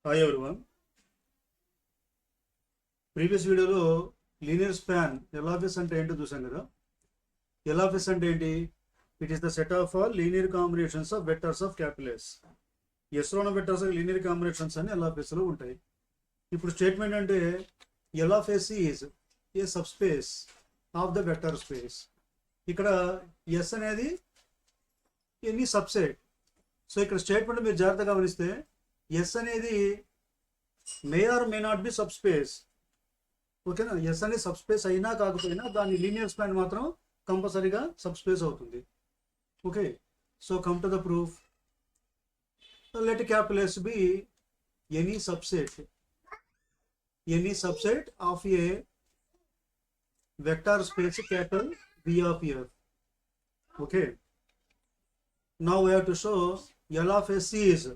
Hi everyone. Previous వీడియోలో linear span L of S అంటే ఏంటో చూసాం కదా. ఎల్ఆఫ్ఎస్ అంటే ఏంటి? It is the set of all linear combinations of vectors of capital S. ఎస్లో ఉన్న వెక్టర్స్ లీనియర్ కాంబినేషన్స్ అని ఎల్ఆఫ్ఎస్లో ఉంటాయి. ఇప్పుడు స్టేట్మెంట్ అంటే L of S is a subspace of the vector space. ఇక్కడ ఎస్ అనేది ఎనీ సబ్సెట్. సో ఇక్కడ స్టేట్మెంట్ మీరు జాగ్రత్తగా గమనిస్తే ఎస్ అనేది may or may not be subspace. ఓకేనా? ఎస్ అనేది సబ్ స్పేస్ అయినా కాకపోయినా దాని లీనియర్ స్పాన్ మాత్రం కంపల్సరీగా సబ్ స్పేస్ అవుతుంది. Okay, so come to the proof. Let capital S be any subset of a vector space capital V of F. Okay, now we have to show L of S is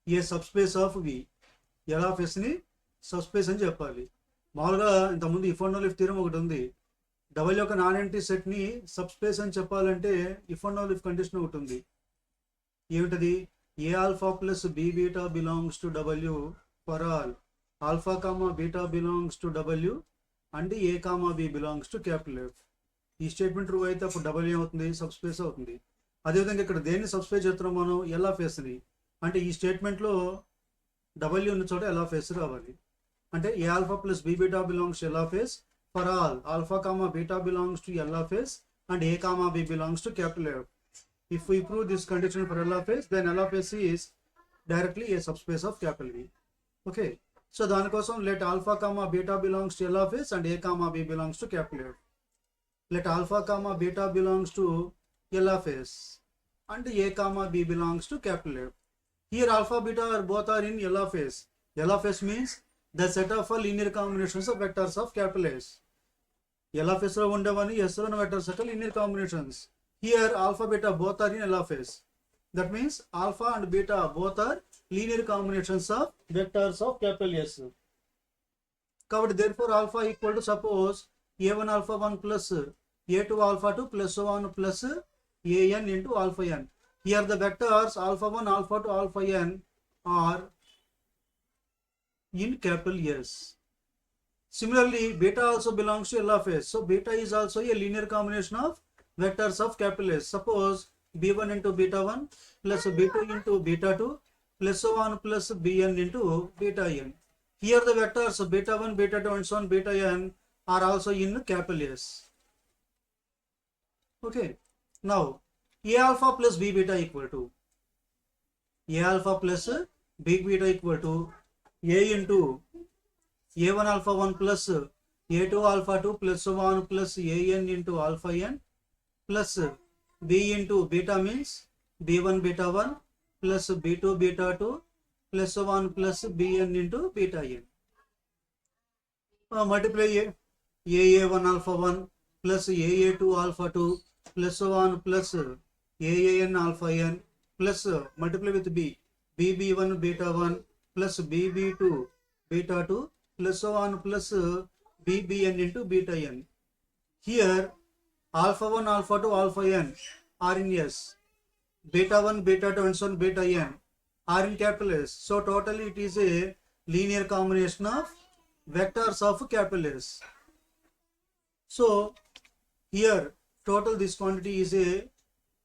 a subspace of V. ఎల్ఆఫ్ఎస్ని subspace అని చెప్పాలి. మామూలుగా ఇంతకుముందు if and lift theorem ఒకటి ఉంది. Double యొక్క non empty సెట్ని subspace అని చెప్పాలంటే ఇఫ్ అండ్ లిఫ్ కండిషన్ ఒకటి ఉంది. ఏమిటది? A alpha plus b beta belongs to W for all alpha comma beta belongs to W and a comma b belongs to capital F. ఈ statement true అయితే అప్పుడు W ఏమవుతుంది? Subspace అవుతుంది. అదేవిధంగా ఇక్కడ దేన్ని సబ్స్పేస్ చేస్తున్నాం మనం? ఎల్ఆఫ్ఎస్ని. అంటే ఈ స్టేట్మెంట్లో డబ్ల్యూ ఉన్న చోట ఎల్ఆఫ్ఎస్ రావాలి. అంటే a alpha plus b beta belongs to L of S for all alpha comma beta belongs to L of S and a comma b belongs to capital F. If we prove this condition for LFS, then LFS is directly a subspace of capital V. Okay, so దానికోసం let alpha comma beta belongs to LFS and a comma b belongs to capital F. Let alpha comma beta belongs to LFS and a comma b belongs to capital F. Here alpha beta are both are in LFS. LFS means the set of all linear combinations of vectors of capital S. LFS లో ఉండేవన్నీ S లో ఉన్న vectors యొక్క linear combinations. Here alpha beta both are in LFS. That means alpha and beta both are linear combinations of vectors of capital S. కాబట్టి therefore alpha equal to, suppose a1 alpha 1 plus a2 alpha 2 plus 1 plus an into alpha n. Here the vectors alpha 1 alpha 2 alpha n are in capital S. Similarly beta also belongs to LFS. So beta is also a linear combination of vectors of capital S. Suppose b1 into beta 1 plus b2 into beta 2 plus 1 plus bn into beta n. Here the vectors beta 1 beta 2 and so on beta n are also in capital S. Okay, now a alpha plus b beta equal to a alpha plus b beta equal to a into a1 alpha 1 plus a2 alpha 2 plus 1 plus an into alpha n plus b into beta means b1 beta 1 plus b2 beta 2 plus 1 plus bn into beta n. Multiply a1 alpha 1 plus aa2 alpha 2 plus 1 plus aan alpha n plus multiply with b bb1 beta 1 plus bb2 beta 2 plus 1 plus bbn into beta n. Here alpha 1 alpha 2 alpha n are in S. Beta 1 beta 2 and so on beta n are in capital S. So totally it is a linear combination of vectors of capital S. So here total this quantity is a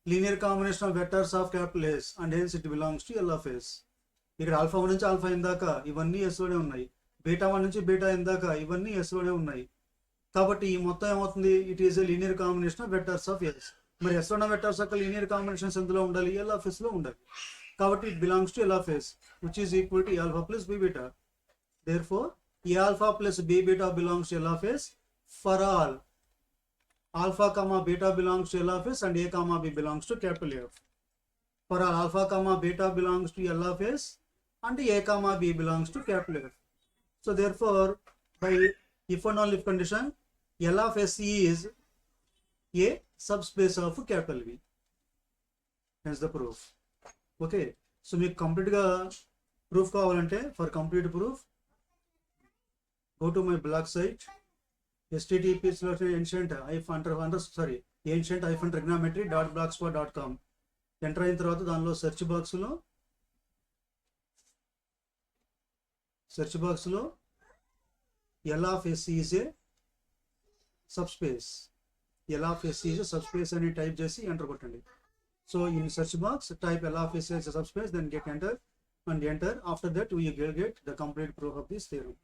linear combination of vectors of capital S and hence it belongs to L of S. ఇక్కడ alpha 1 నుంచి alpha n దాకా ఇవన్నీ S లోనే ఉన్నాయి. Beta 1 నుంచి beta n దాకా ఇవన్నీ S లోనే ఉన్నాయి. కాబట్టి ఈ మొత్తం ఏమవుతుంది? It is a linear combination of vectors of S. మరి ఎస్ ఉన్న వెక్టర్స్ యొక్క లీనియర్ కాంబినేషన్స్ ఎందులో ఉండాలి? ఎల్ఆఫ్ఎస్ లో ఉండాలి. కాబట్టి it belongs to L of S which is equal to alpha plus b beta. Therefore a alpha plus b beta belongs to L of S for all alpha comma beta belongs to L of S and a comma b belongs to capital F. For all alpha comma beta belongs to L of S and a comma b belongs to capital F. So therefore by if and only if condition L of S is a subspace of capital V. Hence the proof. Okay, so మీకు కంప్లీట్గా proof కావాలంటే for complete proof go to my blog site ancient-trigonometry.blogspot.com. Enter అయిన తర్వాత దానిలో search బాక్స్లో search బాక్స్లో L of S is a subspace. L of S is a subspace అని type చేసి ఎంటర్ కొట్టండి. So in search box type L of S as a subspace, then get enter and enter. After that we will get the complete proof of this theorem.